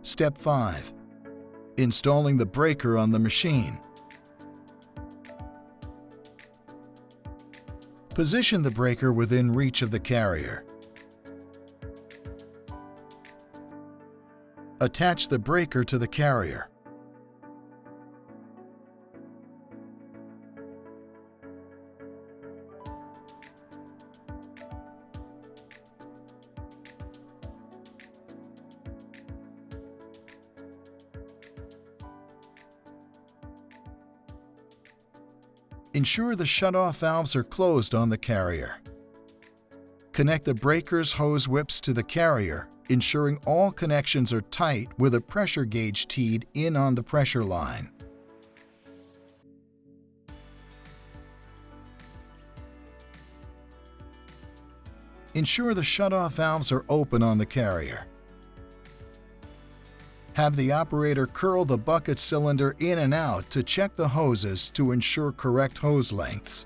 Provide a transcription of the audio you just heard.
Step 5. Installing the breaker on the machine. Position the breaker within reach of the carrier. Attach the breaker to the carrier. Ensure the shut-off valves are closed on the carrier. Connect the breaker's hose whips to the carrier, ensuring all connections are tight with a pressure gauge teed in on the pressure line. Ensure the shut-off valves are open on the carrier. Have the operator curl the bucket cylinder in and out to check the hoses to ensure correct hose lengths.